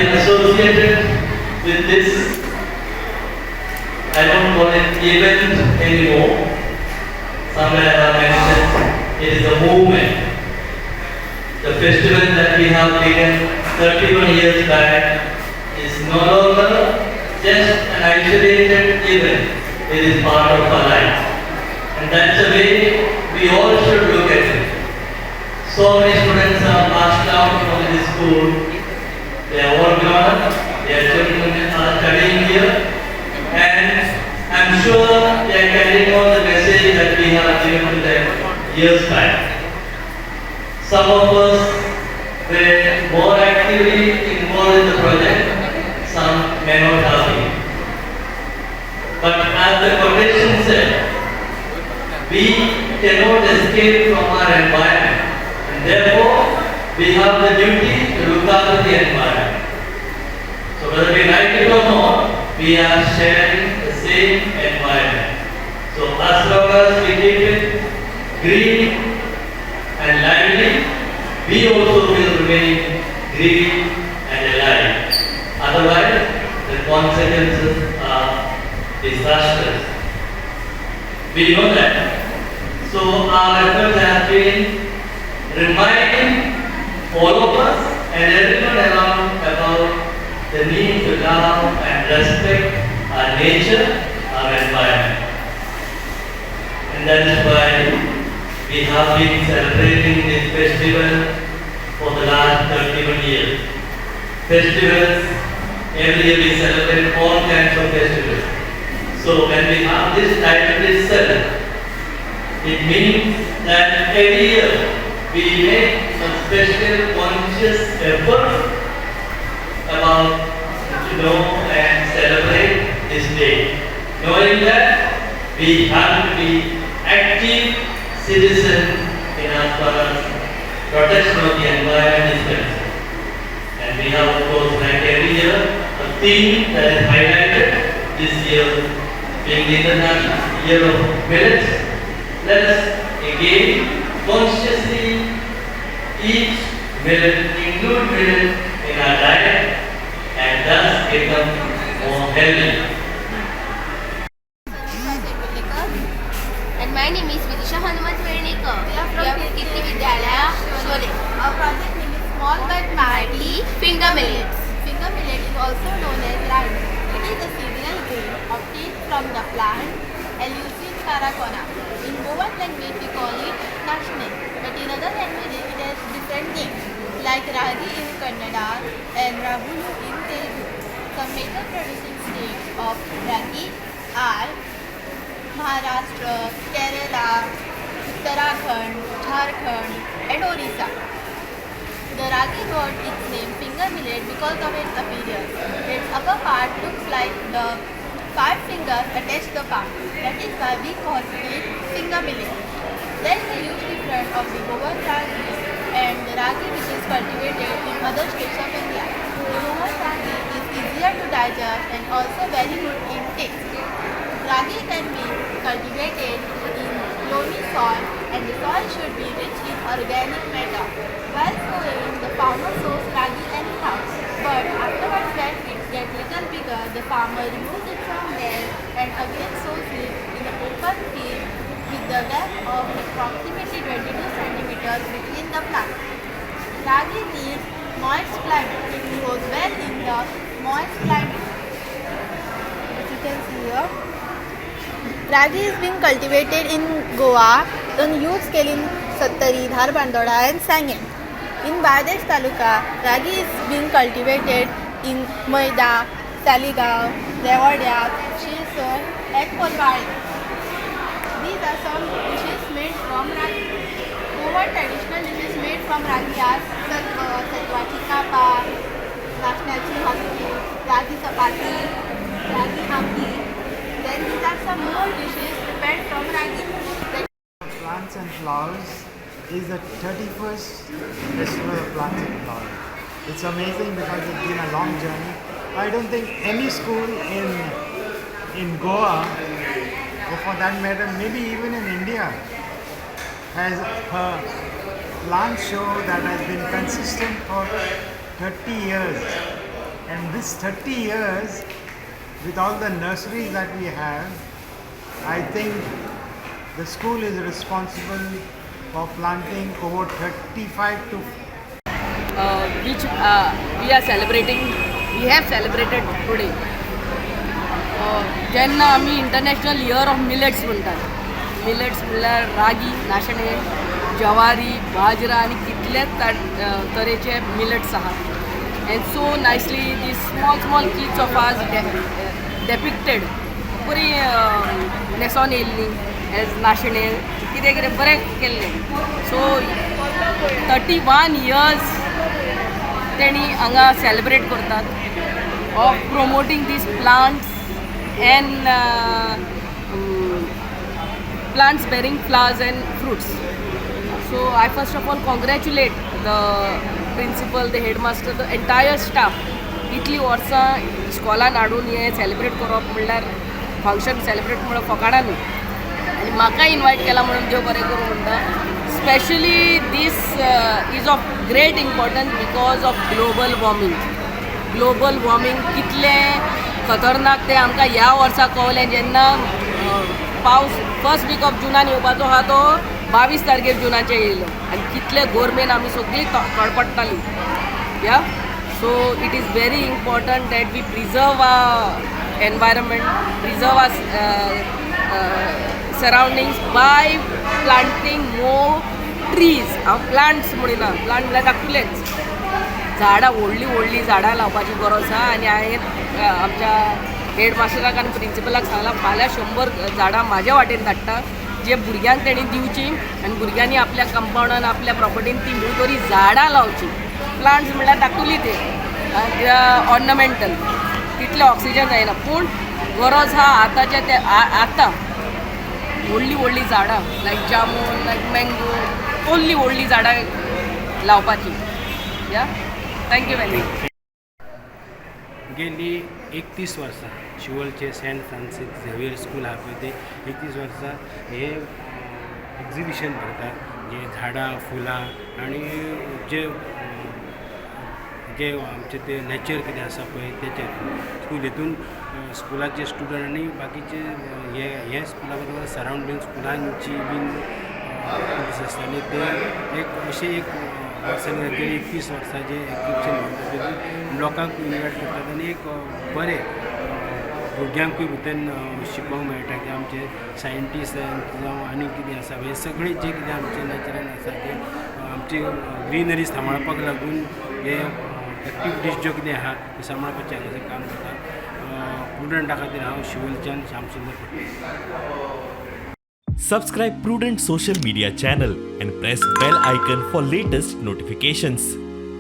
been associated with this, I don't call it event anymore. Somewhere I mentioned it is a movement. The festival that we have begun 31 years back is no longer just an isolated event. It is part of our life. And that's the way we all should look at it. So many students are passed out from this school. They are all grown up. Their children are studying here. And I'm sure they are carrying on the message that we have given to them years back. Some of us were more actively involved in the project, some may not have been. But as the quotation said, we cannot escape from our environment, and therefore we have the duty to look after the environment. So whether we like it or not, we are sharing the same environment. So as long as we keep it green and lively, we also will remain green and alive. Otherwise, the consequences are disastrous. We know that. So our efforts have been reminding all of us and everyone around about the need to love and respect our nature, our environment. And that is why we have been celebrating this festival for the last 31 years. Festivals, every year we celebrate all kinds of festivals. So when we have this title itself, it means that every year we make a special conscious effort about to know and celebrate this day. Knowing that we have to be active citizen in as far as protection of the environment is concerned. And we have, of course, like every year, a theme that is highlighted this year being the International Year of Millets. Let us again consciously eat millet, include millet in our diet, and thus become more healthy. And my name is Vidisha Hanumat Vernikar. We are from Kirti Vidyalaya, Shole. Our project name is Small but Mighty Finger millets. Finger millet is also known as rice. It is a cereal grain obtained from the plant Eleusine caracona. In Goan language we call it nashne, but in other languages it has different names like ragi in Kannada and rabulu in Telugu. Some major producing states of ragi are Maharashtra, Kerala, Uttarakhand, Jharkhand and Orissa. The ragi got its name finger millet because of its appearance. Its upper part looks like the 5 fingers attached to the palm. That is why we call it finger millet. There is a huge difference of the Goan ragi and the ragi which is cultivated in other states of India. The Goan ragi is easier to digest and also very good in taste. Ragi can be cultivated in loamy soil and the soil should be rich in organic matter. While sowing, the farmer sows ragi anyhow, but afterwards when it gets little bigger, the farmer removes it from there and again sows it in an open field with the depth of approximately 22 centimeters between the plants. Ragi needs moist climate. It grows well in the moist climate. As you can see here, Ragi is being cultivated in Goa on huge scale in Sattari, Dhar, Bandoda and Sangin. In Badash Taluka, Ragi is being cultivated in Maida, Saligaon, Revadia, Shilson and Kolbari. These are some dishes made from Ragi. Goan traditional dishes made from Ragi are Satwachi Kapa, Nashnachi Hampi, Ragi Chapati, Ragi Hampi. Then these are some more dishes prepared from ragi. Plants and Flowers is the 31st Festival of Plants and Flowers. It's amazing because it's been a long journey. I don't think any school in Goa, or for that matter, maybe even in India, has a plant show that has been consistent for 30 years. And this 30 years, with all the nurseries that we have, I think the school is responsible for planting over 35 to which we are celebrating, we have celebrated today. जेन्ना आमी international year of millets म्हणटात, millets म्हणल्यार रागी, नाशणे, ज्वारी, बाजरा आनी कितलेच तरेचे millets आहात. And so nicely the small kids of ours depicted बरी न्हेसोन येयल्लीं एज नाशणे कितें कितें बरें केल्लें. सो 31 years तेणी हांगा सेलिब्रेट करतात of promoting these plants and plants bearing flowers and fruits. So I first of all congratulate the principal, the headmaster, the entire staff. इतली वर्सां इस्कॉलान हाडून हें सेलिब्रेट करप म्हणल्यार फंक्शन सेलिब्रेट म्हणून फकाणां न्हू. आनी म्हाका इनवायट केला म्हणून देव बरें करूं म्हणटा. Specially this is of great importance because of global warming. Global warming कितलें खतरनाक तें आमकां ह्या वर्सा कळलें जेन्ना पावस फर्स्ट वीक ऑफ जुनान येवपाचो आहा तो 22 तारखेर जुनाचे येयलो आनी कितले गोरमेन आमी सगळीं तडपडटालीं. या so it is very important that we preserve our environment, preserve our surroundings by planting more trees. हांव प्लांट्स म्हणिना, प्लांट म्हणल्यार धाकटुलेच झाडां, व्हडलीं झाडां लावपाची गरज आहा. आनी हांवें आमच्या हेडमास्टराक आनी प्रिंसिपलाक सांगलां फाल्यां 100 झाडां म्हाज्या वाटेन धाडटा जे भुरग्यांक तेणी दिवची आनी भुरग्यांनी आपल्या कंपाउंडान आपल्या प्रॉपर्टीन ती म्हणून तरी झाडां लावची. प्लांट्स म्हणल्यार धाकटुली ते ऑर्नमेंटल, तितलें ऑक्सिजन जायना, पूण गरज आहा आतांच्या ते आतां व्हडलीं झाडां लायक जामून, लायक मँगो, व्हडलीं झाडां लावपाची. या थँक्यू व्हेरी मच. गेली 31 वर्सां शिवोलचे सेंट फ्रांसीस झेवियर स्कूल आहा पळय ते 31 वर्सां हे एक्झिबिशन भरतात जे झाडां, फुलां आनी जे आमचे ते नेचर कितें आसा पळय तेचेर स्कूल हितून स्कुलाचे स्टुडंट आनी बाकीचे हे स्कुला बरोबर सरावंडींग स्कुलांची बीन आसताली ते एक अशें एक वर्सान गेली 31 वर्सांचे एक्झिबिशन भरतात लोकांक इन्वायट करतात आनी एक बरें भुरग्यांकूय भितर शिकोवंक मेळटा की आमचे सायंटिस्ट जावं आनी कितें आसा हे सगळें जे कितें आमचे नॅचरान आसा ते आमची ग्रिनरी सांबाळपाक लागून हे एक्टिविटीज ज्यो कितें आहा ते सांबाळपाचें हांगासर काम जाता. स्टुडंटा खातीर हांव शिवोलच्यान Shyamsundar Patel. Subscribe Prudent social media channel and press bell icon for latest notifications.